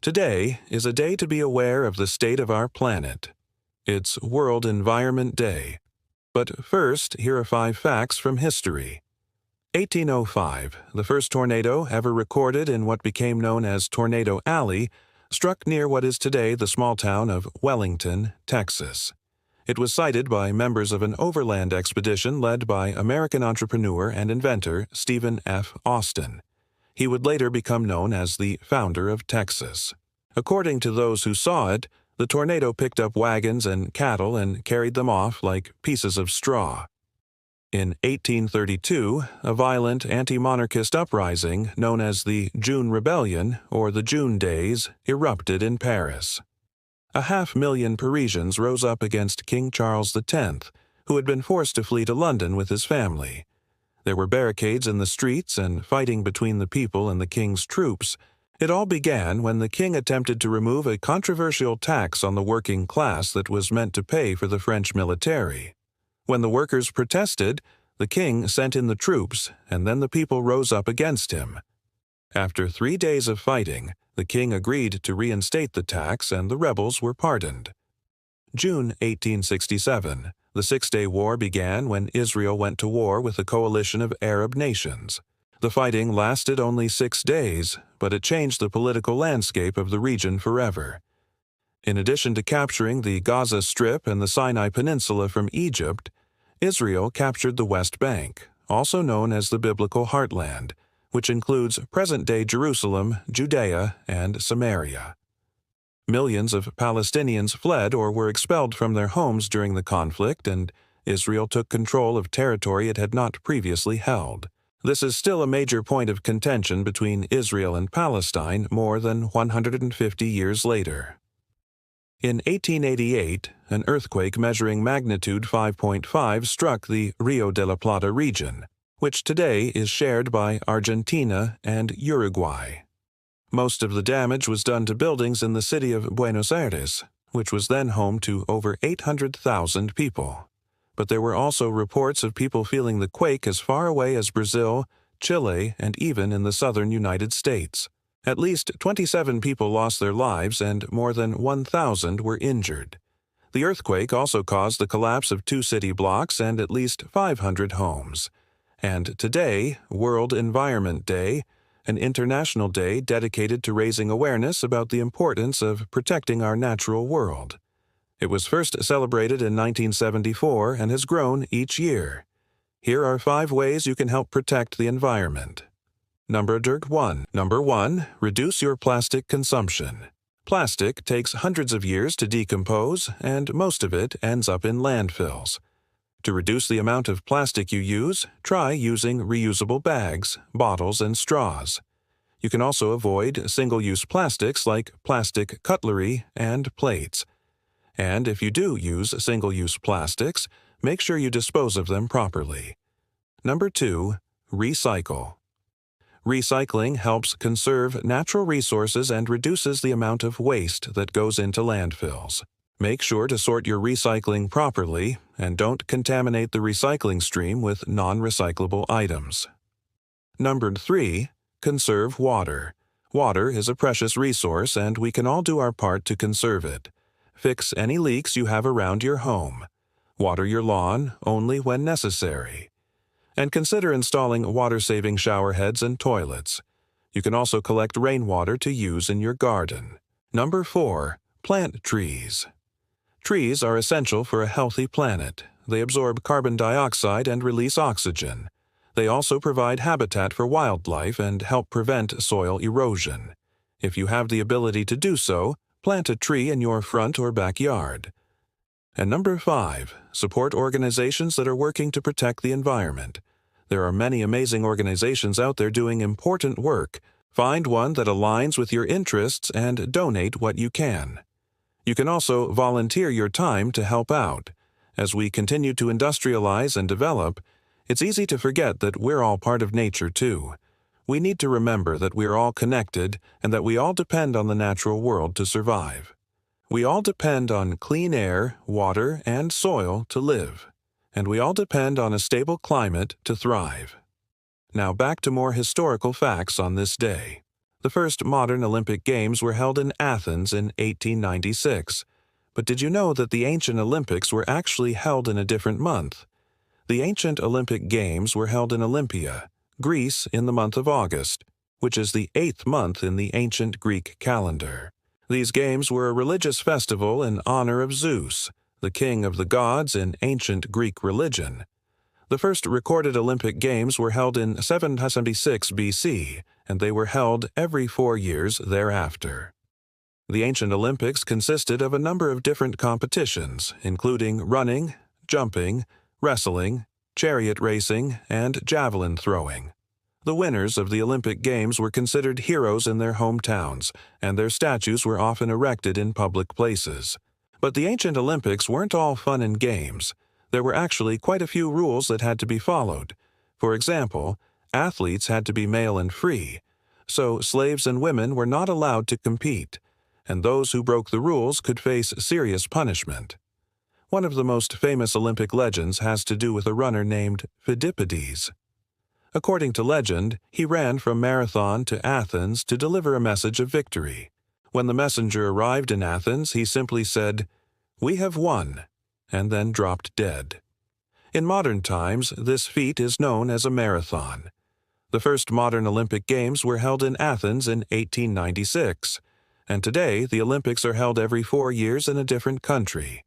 Today is a day to be aware of the state of our planet. It's World Environment Day. But first, here are 5 facts from history. 1805, the first tornado ever recorded in what became known as Tornado Alley, struck near what is today the small town of Wellington, Texas. It was sighted by members of an overland expedition led by American entrepreneur and inventor Stephen F. Austin. He would later become known as the founder of Texas. According to those who saw it, the tornado picked up wagons and cattle and carried them off like pieces of straw. In 1832, a violent anti-monarchist uprising known as the June Rebellion, or the June Days, erupted in Paris. 500,000 Parisians rose up against King Charles X, who had been forced to flee to London with his family. There were barricades in the streets and fighting between the people and the king's troops. It all began when the king attempted to remove a controversial tax on the working class that was meant to pay for the French military. When the workers protested, the king sent in the troops, and then the people rose up against him. After 3 days of fighting, the king agreed to reinstate the tax and the rebels were pardoned. June 1867. The Six-Day War began when Israel went to war with a coalition of Arab nations. The fighting lasted only 6 days, but it changed the political landscape of the region forever. In addition to capturing the Gaza Strip and the Sinai Peninsula from Egypt, Israel captured the West Bank, also known as the Biblical Heartland, which includes present-day Jerusalem, Judea, and Samaria. Millions of Palestinians fled or were expelled from their homes during the conflict, and Israel took control of territory it had not previously held. This is still a major point of contention between Israel and Palestine more than 150 years later. In 1888, an earthquake measuring magnitude 5.5 struck the Rio de la Plata region, which today is shared by Argentina and Uruguay. Most of the damage was done to buildings in the city of Buenos Aires, which was then home to over 800,000 people. But there were also reports of people feeling the quake as far away as Brazil, Chile, and even in the southern United States. At least 27 people lost their lives and more than 1,000 were injured. The earthquake also caused the collapse of 2 city blocks and at least 500 homes. And today, World Environment Day, an international day dedicated to raising awareness about the importance of protecting our natural world. It was first celebrated in 1974 and has grown each year. Here are 5 ways you can help protect the environment. Number 1. Reduce your plastic consumption. Plastic takes hundreds of years to decompose, and most of it ends up in landfills. To reduce the amount of plastic you use, try using reusable bags, bottles, and straws. You can also avoid single-use plastics like plastic cutlery and plates. And if you do use single-use plastics, make sure you dispose of them properly. Number 2. Recycle. Recycling helps conserve natural resources and reduces the amount of waste that goes into landfills. Make sure to sort your recycling properly and don't contaminate the recycling stream with non-recyclable items. Number 3. Conserve water. Water is a precious resource and we can all do our part to conserve it. Fix any leaks you have around your home. Water your lawn only when necessary. And consider installing water-saving shower heads and toilets. You can also collect rainwater to use in your garden. Number 4. Plant trees. Trees are essential for a healthy planet. They absorb carbon dioxide and release oxygen. They also provide habitat for wildlife and help prevent soil erosion. If you have the ability to do so, plant a tree in your front or backyard. And number 5. Support organizations that are working to protect the environment. There are many amazing organizations out there doing important work. Find one that aligns with your interests and donate what you can. You can also volunteer your time to help out. As we continue to industrialize and develop, it's easy to forget that we're all part of nature too. We need to remember that we're all connected and that we all depend on the natural world to survive. We all depend on clean air, water, and soil to live. And we all depend on a stable climate to thrive. Now back to more historical facts on this day. The first modern Olympic Games were held in Athens in 1896. But did you know that the ancient Olympics were actually held in a different month? The ancient Olympic Games were held in Olympia, Greece, in the month of August, which is the 8th month in the ancient Greek calendar. These games were a religious festival in honor of Zeus, the king of the gods in ancient Greek religion. The first recorded Olympic Games were held in 776 BC, and they were held every 4 years thereafter. The ancient Olympics consisted of a number of different competitions, including running, jumping, wrestling, chariot racing, and javelin throwing. The winners of the Olympic Games were considered heroes in their hometowns, and their statues were often erected in public places. But the ancient Olympics weren't all fun and games. There were actually quite a few rules that had to be followed. For example, athletes had to be male and free, so slaves and women were not allowed to compete, and those who broke the rules could face serious punishment. One of the most famous Olympic legends has to do with a runner named Phidippides. According to legend, he ran from Marathon to Athens to deliver a message of victory. When the messenger arrived in Athens, he simply said, "We have won," and then dropped dead. In modern times, this feat is known as a marathon. The first modern Olympic Games were held in Athens in 1896, and today the Olympics are held every 4 years in a different country.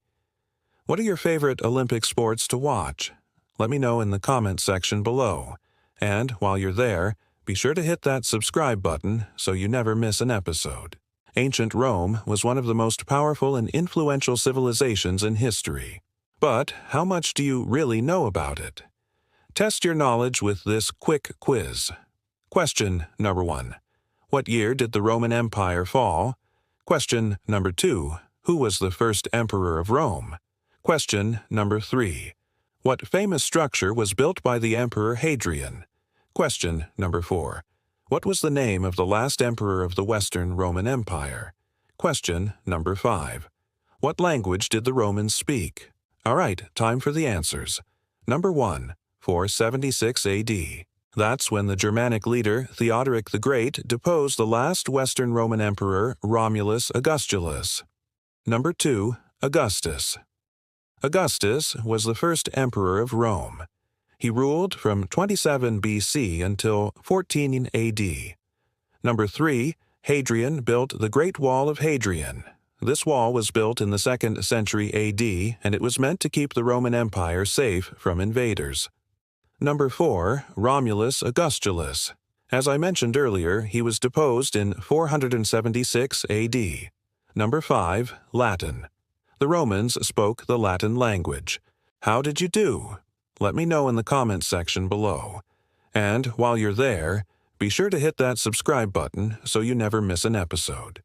What are your favorite Olympic sports to watch? Let me know in the comments section below. And while you're there, be sure to hit that subscribe button so you never miss an episode. Ancient Rome was one of the most powerful and influential civilizations in history. But how much do you really know about it? Test your knowledge with this quick quiz. Question number 1. What year did the Roman Empire fall? Question number 2. Who was the first emperor of Rome? Question number 3. What famous structure was built by the Emperor Hadrian? Question number 4. What was the name of the last emperor of the Western Roman Empire? Question number 5. What language did the Romans speak? All right, time for the answers. Number 1, 476 AD. That's when the Germanic leader Theodoric the Great deposed the last Western Roman emperor Romulus Augustulus. Number 2, Augustus. Augustus was the first emperor of Rome. He ruled from 27 BC until 14 AD. Number 3, Hadrian built the Great Wall of Hadrian. This wall was built in the 2nd century AD, and it was meant to keep the Roman Empire safe from invaders. Number 4, Romulus Augustulus. As I mentioned earlier, he was deposed in 476 AD. Number 5, Latin. The Romans spoke the Latin language. How did you do? Let me know in the comments section below. And while you're there, be sure to hit that subscribe button so you never miss an episode.